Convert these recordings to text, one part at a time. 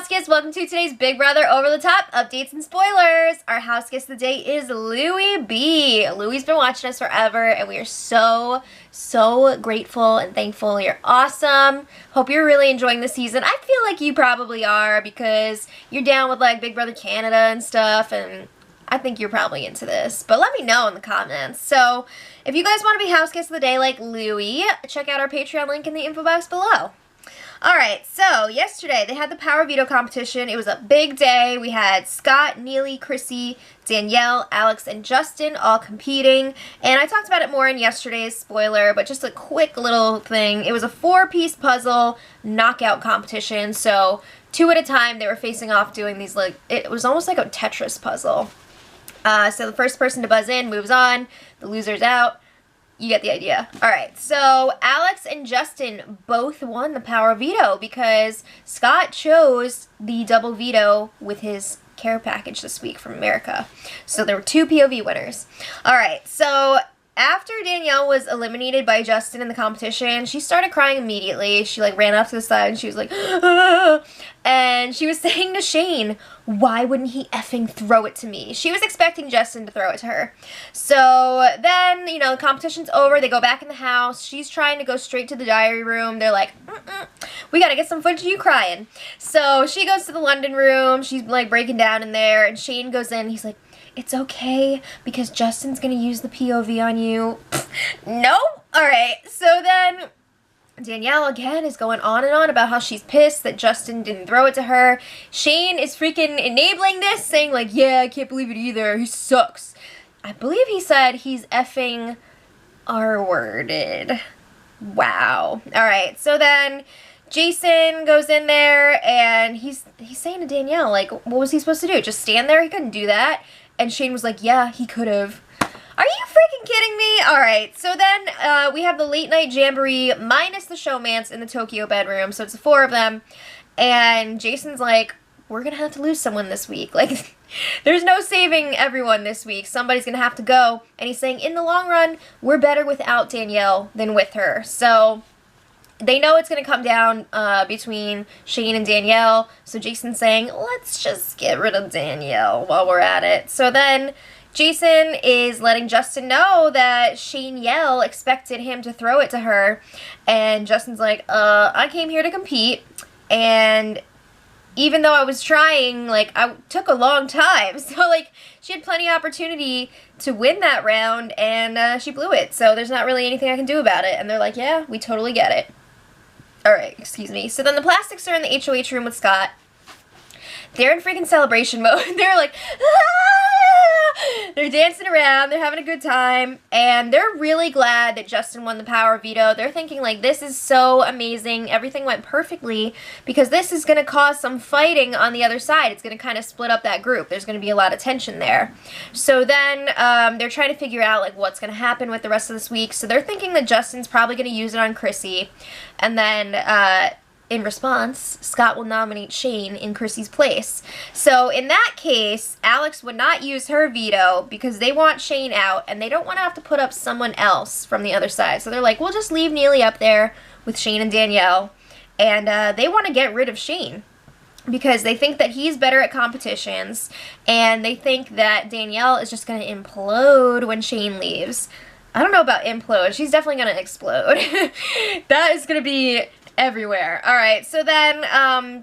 house guests, welcome to today's Big Brother Over the Top updates and spoilers. Our house guest of the day is Louie B. Louie's been watching us forever, and we are so grateful and thankful. You're awesome. Hope you're really enjoying the season. I feel like you probably are because you're down with like Big Brother Canada and stuff, and I think you're probably into this. But let me know in the comments. So if you guys want to be house guests of the day like Louie, check out our Patreon link in the info box below. Alright, so yesterday they had the Power Veto competition. It was a big day. We had Scott, Neely, Chrissy, Danielle, Alex, and Justin all competing. And I talked about it more in yesterday's spoiler, but just a quick little thing. It was a 4-piece puzzle knockout competition. So 2 at a time they were facing off doing these, like, it was almost like a Tetris puzzle. So the first person to buzz in moves on. The loser's out. You get the idea. Alright, so Alex and Justin both won the Power Veto because Scott chose the double veto with his care package this week from America. So there were 2 POV winners. Alright, so after Danielle was eliminated by Justin in the competition, she started crying immediately. She like ran off to the side and she was like, ah! And she was saying to Shane, why wouldn't he effing throw it to me? She was expecting Justin to throw it to her. So then, you know, the competition's over. They go back in the house. She's trying to go straight to the diary room. They're like, we gotta get some footage of you crying. So she goes to the London room. She's like breaking down in there. And Shane goes in. He's like, it's okay because Justin's gonna use the POV on you. No? Alright, so then Danielle again is going on and on about how she's pissed that Justin didn't throw it to her. Shane is freaking enabling this, saying like, yeah, I can't believe it either. He sucks. I believe he said he's effing R-worded. Wow. Alright, so then Jason goes in there and he's saying to Danielle, like, what was he supposed to do? Just stand there? He couldn't do that. And Shane was like, yeah, he could have. Are you freaking kidding me? Alright, so then we have the late night jamboree minus the showmance in the Tokyo bedroom. So it's 4 of them. And Jason's like, we're going to have to lose someone this week. Like, there's no saving everyone this week. Somebody's going to have to go. And he's saying, in the long run, we're better without Danielle than with her. So they know it's going to come down between Shane and Danielle. So Jason's saying, let's just get rid of Danielle while we're at it. So then Jason is letting Justin know that Shane Yell expected him to throw it to her. And Justin's like, I came here to compete. And even though I was trying, like, I took a long time. So, like, she had plenty of opportunity to win that round. And she blew it. So there's not really anything I can do about it. And they're like, yeah, we totally get it. Alright, excuse me. So then the plastics are in the HOH room with Scott. They're in freaking celebration mode. They're like, ah! They're dancing around. They're having a good time. And they're really glad that Justin won the Power Veto. They're thinking, like, this is so amazing. Everything went perfectly because this is going to cause some fighting on the other side. It's going to kind of split up that group. There's going to be a lot of tension there. So then they're trying to figure out, like, what's going to happen with the rest of this week. So they're thinking that Justin's probably going to use it on Chrissy. And then in response, Scott will nominate Shane in Chrissy's place. So in that case, Alex would not use her veto because they want Shane out and they don't want to have to put up someone else from the other side. So they're like, we'll just leave Neely up there with Shane and Danielle. And they want to get rid of Shane because they think that he's better at competitions and they think that Danielle is just going to implode when Shane leaves. I don't know about implode. She's definitely going to explode. That is going to be everywhere. Alright, so then,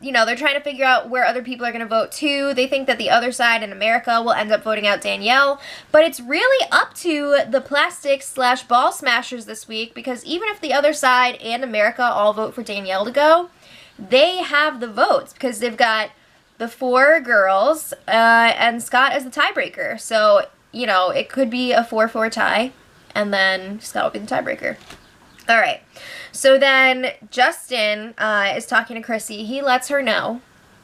you know, they're trying to figure out where other people are going to vote too. They think that the other side in America will end up voting out Danielle. But it's really up to the plastic/ball smashers this week because even if the other side and America all vote for Danielle to go, they have the votes because they've got the 4 girls and Scott as the tiebreaker. So, you know, it could be a 4-4 tie and then Scott will be the tiebreaker. Alright, so then Justin is talking to Chrissy. He lets her know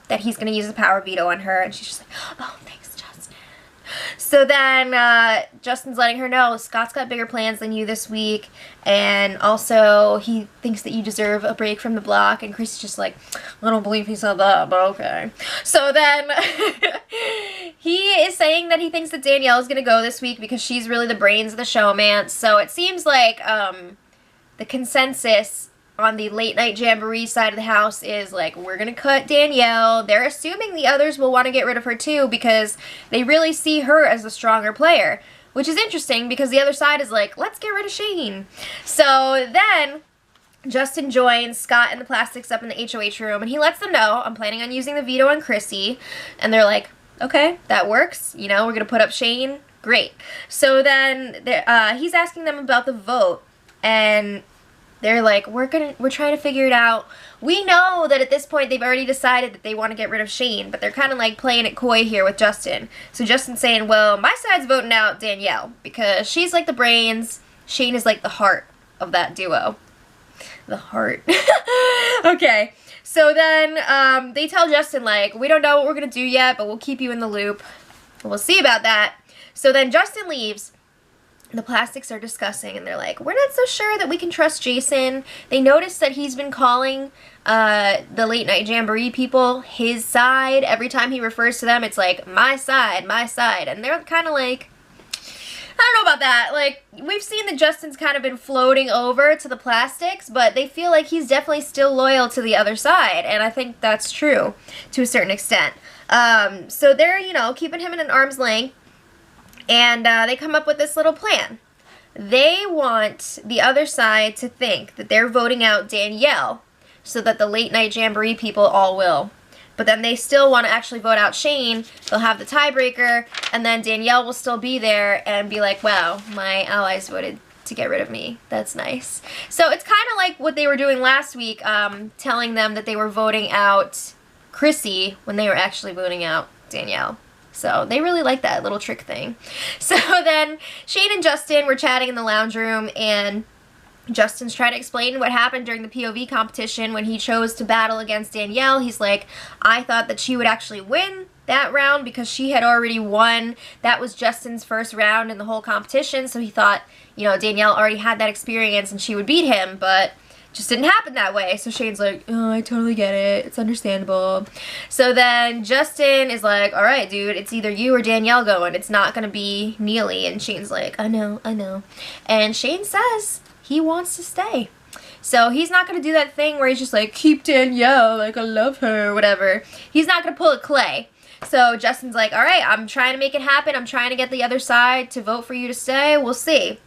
that he's going to use the Power Veto on her, and she's just like, oh, thanks, Justin. So then Justin's letting her know Scott's got bigger plans than you this week, and also he thinks that you deserve a break from the block, and Chrissy's just like, I don't believe he said that, but okay. So then he is saying that he thinks that Danielle is going to go this week because she's really the brains of the showmance, so it seems like the consensus on the late night jamboree side of the house is like, we're gonna cut Danielle. They're assuming the others will want to get rid of her too because they really see her as the stronger player, which is interesting because the other side is like, let's get rid of Shane. So then Justin joins Scott and the Plastics up in the HOH room, and he lets them know, I'm planning on using the veto on Chrissy, and they're like, okay, that works, you know, we're gonna put up Shane, great. So then he's asking them about the vote, and they're like, we're trying to figure it out. We know that at this point they've already decided that they want to get rid of Shane, but they're kind of like playing it coy here with Justin. So Justin's saying, well, my side's voting out Danielle because she's like the brains, Shane is like the heart of that duo. The heart. Okay, so then they tell Justin, like, we don't know what we're going to do yet, but we'll keep you in the loop. We'll see about that. So then Justin leaves. The Plastics are discussing, and they're like, we're not so sure that we can trust Jason. They notice that he's been calling the late night jamboree people his side. Every time he refers to them, it's like, my side, my side. And they're kind of like, I don't know about that. Like, we've seen that Justin's kind of been floating over to the Plastics, but they feel like he's definitely still loyal to the other side, and I think that's true to a certain extent. So they're, you know, keeping him at an arm's length, and they come up with this little plan. They want the other side to think that they're voting out Danielle so that the late night jamboree people all will. But then they still want to actually vote out Shane. They'll have the tiebreaker, and then Danielle will still be there and be like, wow, my allies voted to get rid of me. That's nice. So it's kind of like what they were doing last week, telling them that they were voting out Chrissy when they were actually voting out Danielle. So they really like that little trick thing. So then Shane and Justin were chatting in the lounge room, and Justin's trying to explain what happened during the POV competition when he chose to battle against Danielle. He's like, I thought that she would actually win that round because she had already won. That was Justin's first round in the whole competition, so he thought, you know, Danielle already had that experience and she would beat him, but just didn't happen that way. So Shane's like, oh, I totally get it. It's understandable. So then Justin is like, all right, dude, it's either you or Danielle going. It's not going to be Neely. And Shane's like, I know, I know. And Shane says he wants to stay. So he's not going to do that thing where he's just like, keep Danielle, like I love her, whatever. He's not going to pull a Clay. So Justin's like, all right, I'm trying to make it happen. I'm trying to get the other side to vote for you to stay. We'll see.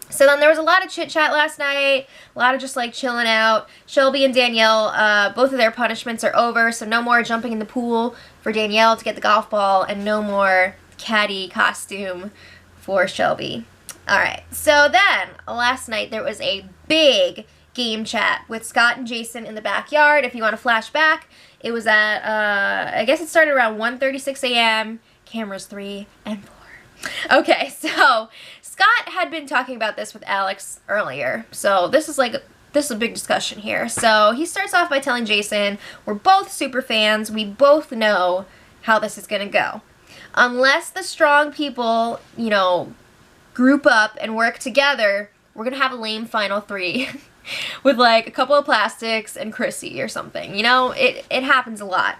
So then there was a lot of chit-chat last night, a lot of just like chilling out. Shelby and Danielle, both of their punishments are over, so no more jumping in the pool for Danielle to get the golf ball, and no more caddy costume for Shelby. Alright, so then last night there was a big game chat with Scott and Jason in the backyard. If you want to flash back, it was at, I guess it started around 1:36 a.m., cameras 3 and 4. Okay, so Scott had been talking about this with Alex earlier, so this is a big discussion here. So he starts off by telling Jason, we're both super fans, we both know how this is going to go. Unless the strong people, you know, group up and work together, we're going to have a lame final 3 with like a couple of Plastics and Chrissy or something. You know, it happens a lot.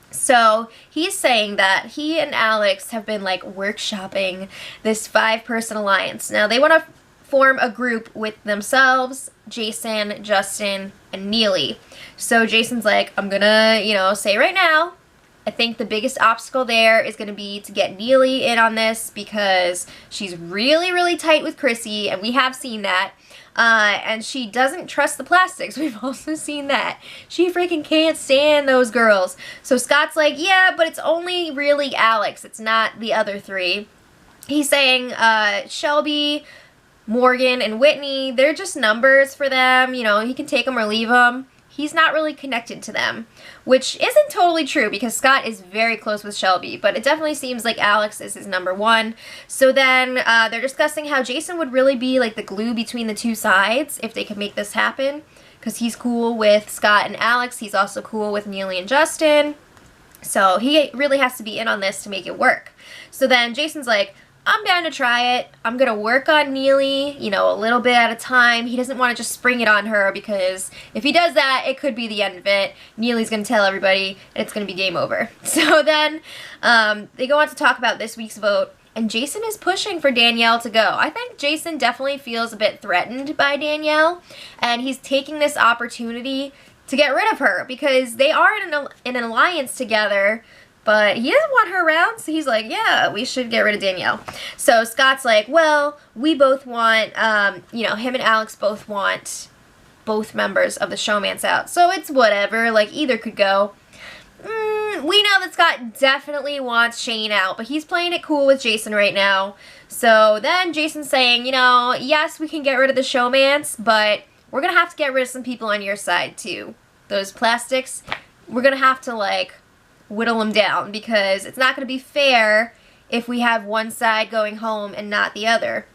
So he's saying that he and Alex have been like workshopping this 5-person alliance. Now they want to form a group with themselves, Jason, Justin, and Neely. So Jason's like, I'm gonna, you know, say right now, I think the biggest obstacle there is going to be to get Neely in on this because she's really, really tight with Chrissy, and we have seen that. And she doesn't trust the Plastics. We've also seen that. She freaking can't stand those girls. So Scott's like, yeah, but it's only really Alex. It's not the other 3. He's saying Shelby, Morgan, and Whitney, they're just numbers for them. You know, he can take them or leave them. He's not really connected to them, which isn't totally true because Scott is very close with Shelby, but it definitely seems like Alex is his number 1. So then they're discussing how Jason would really be like the glue between the 2 sides if they could make this happen, because he's cool with Scott and Alex. He's also cool with Neely and Justin. So he really has to be in on this to make it work. So then Jason's like, I'm down to try it. I'm going to work on Neely, you know, a little bit at a time. He doesn't want to just spring it on her because if he does that, it could be the end of it. Neely's going to tell everybody and it's going to be game over. So then they go on to talk about this week's vote, and Jason is pushing for Danielle to go. I think Jason definitely feels a bit threatened by Danielle, and he's taking this opportunity to get rid of her because they are in an alliance together, but he doesn't want her around, so he's like, yeah, we should get rid of Danielle. So Scott's like, well, we both want, you know, him and Alex both want both members of the showmance out, so it's whatever, like, either could go. We know that Scott definitely wants Shane out, but he's playing it cool with Jason right now. So then Jason's saying, you know, yes, we can get rid of the showmance, but we're gonna have to get rid of some people on your side too. Those plastics, we're gonna have to, like, whittle them down because it's not gonna be fair if we have one side going home and not the other.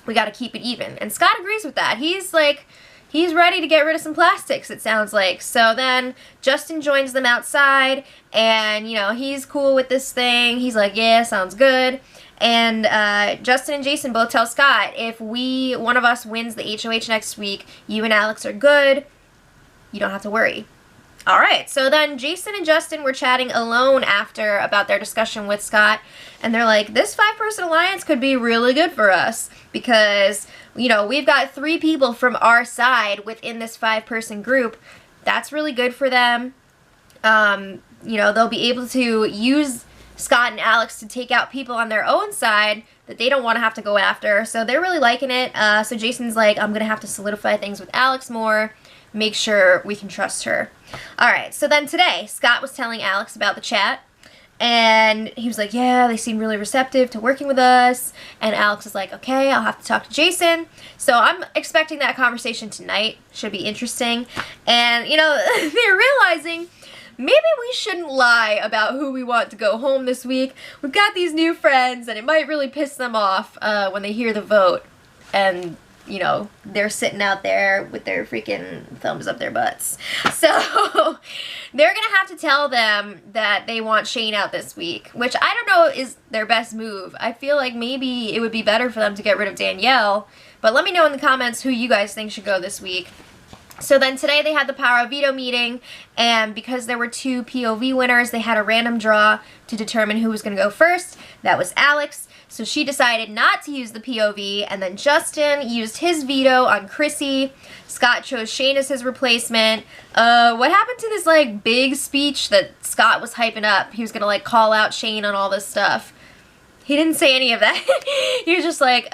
We gotta keep it even. And Scott agrees with that. He's like, he's ready to get rid of some plastics, it sounds like. So then Justin joins them outside, and, you know, he's cool with this thing. He's like, yeah, sounds good. And Justin and Jason both tell Scott, if one of us wins the HOH next week, you and Alex are good. You don't have to worry. All right, so then Jason and Justin were chatting alone after about their discussion with Scott, and they're like, this 5-person alliance could be really good for us because, you know, we've got 3 people from our side within this 5-person group. That's really good for them. You know, they'll be able to use Scott and Alex to take out people on their own side that they don't want to have to go after, so they're really liking it. So Jason's like, I'm gonna have to solidify things with Alex more, make sure we can trust her. Alright, so then today, Scott was telling Alex about the chat, and he was like, yeah, they seem really receptive to working with us, and Alex is like, okay, I'll have to talk to Jason. So I'm expecting that conversation tonight. Should be interesting. And, you know, they're realizing maybe we shouldn't lie about who we want to go home this week. We've got these new friends, and it might really piss them off when they hear the vote, and, you know, they're sitting out there with their freaking thumbs up their butts. So they're gonna have to tell them that they want Shane out this week, which I don't know is their best move. I feel like maybe it would be better for them to get rid of Danielle, but let me know in the comments who you guys think should go this week. So then today they had the Power of Veto meeting, and because there were 2 POV winners, they had a random draw to determine who was going to go first. That was Alex. So she decided not to use the POV, and then Justin used his veto on Chrissy. Scott chose Shane as his replacement. What happened to this, like, big speech that Scott was hyping up? He was going to, like, call out Shane on all this stuff. He didn't say any of that. He was just like,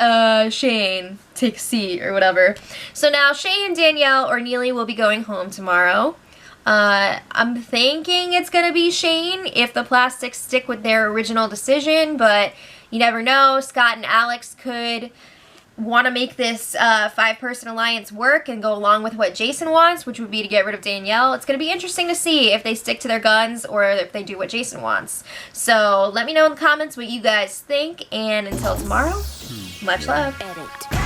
Shane, take a seat, or whatever. So now Shane and Danielle or Neely will be going home tomorrow. I'm thinking it's gonna be Shane if the plastics stick with their original decision, but you never know. Scott and Alex could want to make this 5-person alliance work and go along with what Jason wants, which would be to get rid of Danielle. It's going to be interesting to see if they stick to their guns or if they do what Jason wants. So let me know in the comments what you guys think, and until tomorrow, much love. Edit.